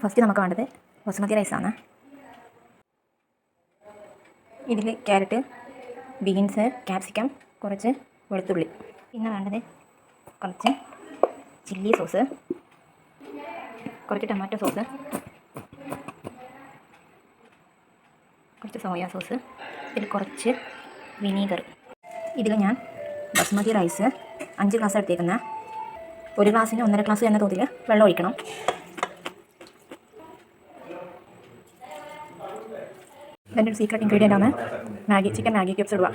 First നമുക്ക് വേണ്ടത് ബസുമതി റൈസാണ്. ഇതിൽ ക്യാരറ്റ്, ബീൻസ്, ക്യാപ്സിക്കം, കുറച്ച് വെളുത്തുള്ളി. പിന്നെ വേണ്ടത് കുറച്ച് ചില്ലി സോസ്, കുറച്ച് ടൊമാറ്റോ സോസ്, കുറച്ച് സോയാ സോസ്, ഇതിൽ കുറച്ച് വിനീഗർ. ഇതിൽ ഞാൻ ബസുമതി റൈസ് 5 ഗ്ലാസ് എടുത്തേക്കുന്ന 1 ഗ്ലാസ്സിന് 1.5 ഗ്ലാസ് എന്ന തോതിൽ വെള്ളം ഒഴിക്കണം. ഇതിൻ്റെ ഒരു സീക്രട്ട് ഇൻഗ്രീഡിയൻ്റ് ആണ് ചിക്കൻ മാഗി ക്യൂബ്സ് ഇടുക.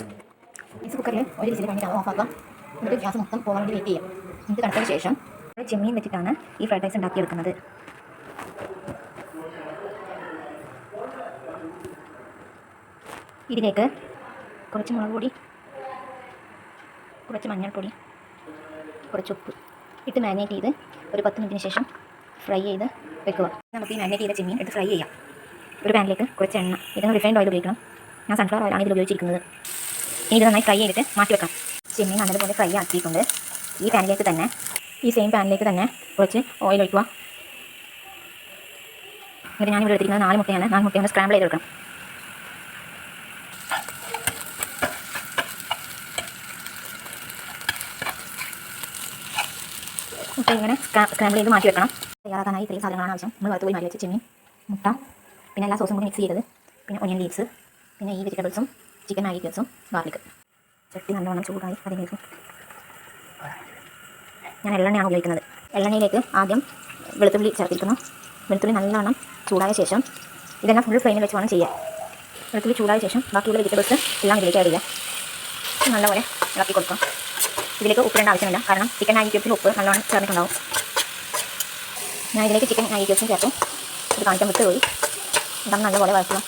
റൈസ് കുക്കറിൽ ഒരു വിസിൽ കഴിഞ്ഞിട്ട് അത് ഓഫാക്കാം. എന്നിട്ട് ഗ്യാസ് മൊത്തം പോകാൻ വേണ്ടി വെയിറ്റ് ചെയ്യാം. എന്നിട്ട് തണുത്തതിന് ശേഷം ചെമ്മീൻ വെച്ചിട്ടാണ് ഈ ഫ്രൈഡ് റൈസ് ഉണ്ടാക്കിയെടുക്കുന്നത്. ഇതിലേക്ക് കുറച്ച് മുളക് പൊടി, കുറച്ച് മഞ്ഞൾപ്പൊടി, കുറച്ച് ഉപ്പ് ഇട്ട് മാരിനേറ്റ് ചെയ്ത് ഒരു 10 മിനിറ്റിന് ശേഷം ഫ്രൈ ചെയ്ത് വെക്കുക. നമുക്ക് ഈ മാരിനേറ്റ് ചെയ്ത ചെമ്മീൻ എടുത്ത് ഫ്രൈ ചെയ്യാം. ഒരു പാനിലേക്ക് കുറച്ച് എണ്ണ, ഇതിന് റിഫൈൻഡ് ഓയിൽ ഉപയോഗിക്കണം. ഞാൻ സൺഫ്ലവർ ഓയിലാണ് ഇതിൽ ഉപയോഗിച്ചിരിക്കുന്നത്. ഇനി ഇത് നന്നായി ഫ്രൈ ചെയ്തിട്ട് മാറ്റി വെക്കാം. ചെമ്മീൻ നല്ലതുപോലെ ഫ്രൈ ആക്കിയിട്ടുണ്ട്. ഈ പാനിലേക്ക് തന്നെ, ഈ സെയിം പാനിലേക്ക് തന്നെ കുറച്ച് ഓയിൽ ഒഴിക്കുക. എന്നിട്ട് ഞാനിവിടെ എടുത്തിരിക്കുന്നത് 4 മുട്ടയാണ്. 4 മുട്ടയൊന്ന് സ്ക്രാമ്പിൾ ചെയ്തെടുക്കണം. മുട്ട ഇങ്ങനെ സ്ക്രാമ്പിൾ ചെയ്ത് മാറ്റി വെക്കണം. തയ്യാറാക്കാനായി ഇത്രയും സാധനങ്ങളാണ് ആവശ്യം. നമ്മൾ വറുത്ത് പോയി മാറ്റി വെച്ച ചെമ്മീൻ, മുട്ട, പിന്നെ എല്ലാ സോസും കൂടി മിക്സ് ചെയ്തത്, പിന്നെ ഒനിയൻ ലീവ്സ്, പിന്നെ ഈ വെജിറ്റബിൾസും ചിക്കൻ മാഗി ക്യൂബ്സും ഗാർലിക്. ചട്ടി നല്ലവണ്ണം ചൂടായി അതിലേക്ക് ഞാൻ എള്ളെണ്ണയാണ് ഉപയോഗിക്കുന്നത്. എള്ളെണ്ണയിലേക്ക് ആദ്യം വെളുത്തുള്ളി ചേർത്തിരിക്കുന്നു. വെളുത്തുള്ളി നല്ലവണ്ണം ചൂടായ ശേഷം ഇതെല്ലാം ഫുൾ ഫ്ലെയിമിൽ വെച്ച് വേണം ചെയ്യാൻ. വെളുത്തുള്ളി ചൂടായ ശേഷം ബാക്കിയുള്ള വെജിറ്റബിൾസ് എല്ലാം ഇതിലേക്ക് ആഡ് ചെയ്യാം. നല്ലപോലെ ഇളക്കി കൊടുക്കാം. ഇതിലേക്ക് ഉപ്പിടേണ്ട ആവശ്യമില്ല, കാരണം ചിക്കൻ മാഗി ക്യൂബ്സിൽ ഉപ്പ് നല്ലോണം ചേർന്നിട്ടുണ്ടാവും. ഞാൻ ഇതിലേക്ക് ചിക്കൻ മാഗി ക്യൂബ്സും ചേർത്തു. ഇത് കാണിക്കാൻ വിട്ടുപോയി. ഇതാണ് നല്ലപോലെ വഴറ്റുക.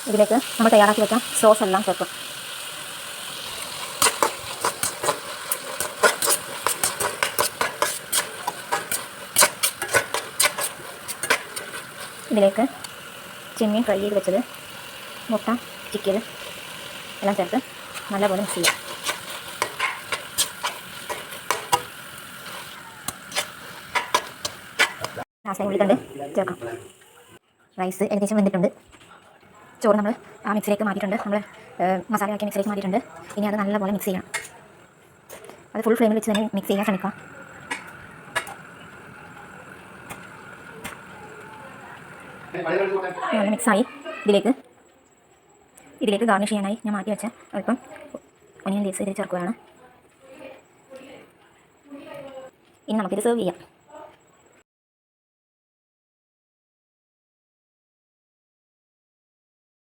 ഇതിലേക്ക് നമ്മൾ തയ്യാറാക്കി വെച്ച സോസ് എല്ലാം ചേർക്കും. ഇതിലേക്ക് ചെമ്മീൻ ഫ്രൈ ചെയ്ത് വെച്ചത്, മുട്ട ചിക്കൻ എല്ലാം ചേർത്ത് നല്ലപോലെ മിക്സ് ചെയ്യാം. ലാസ്റ്റ് ഉള്ളിത്തണ്ട് ചേർക്കാം. റൈസ് ഏകദേശം വെന്തിട്ടുണ്ട്. ചോറ് നമ്മൾ ആ മിക്സിലേക്ക് മാറ്റിയിട്ടുണ്ട്. നമ്മൾ മസാലയാക്കിയ മിക്സിലേക്ക് മാറ്റിയിട്ടുണ്ട്. ഇനി അത് നല്ലപോലെ മിക്സ് ചെയ്യണം. അത് ഫുൾ ഫ്ലെയിമിൽ വെച്ച് തന്നെ മിക്സ് ചെയ്യാൻ ശ്രമിക്കാം. നല്ല മിക്സായി. ഇതിലേക്ക് ഗാർണിഷ് ചെയ്യാനായി ഞാൻ മാറ്റി വെച്ച അല്പം ഒനിയൻ ലീവ്സ് ഇതിൽ ചേർക്കുകയാണ്. ഇനി നമുക്കിത് സെർവ് ചെയ്യാം.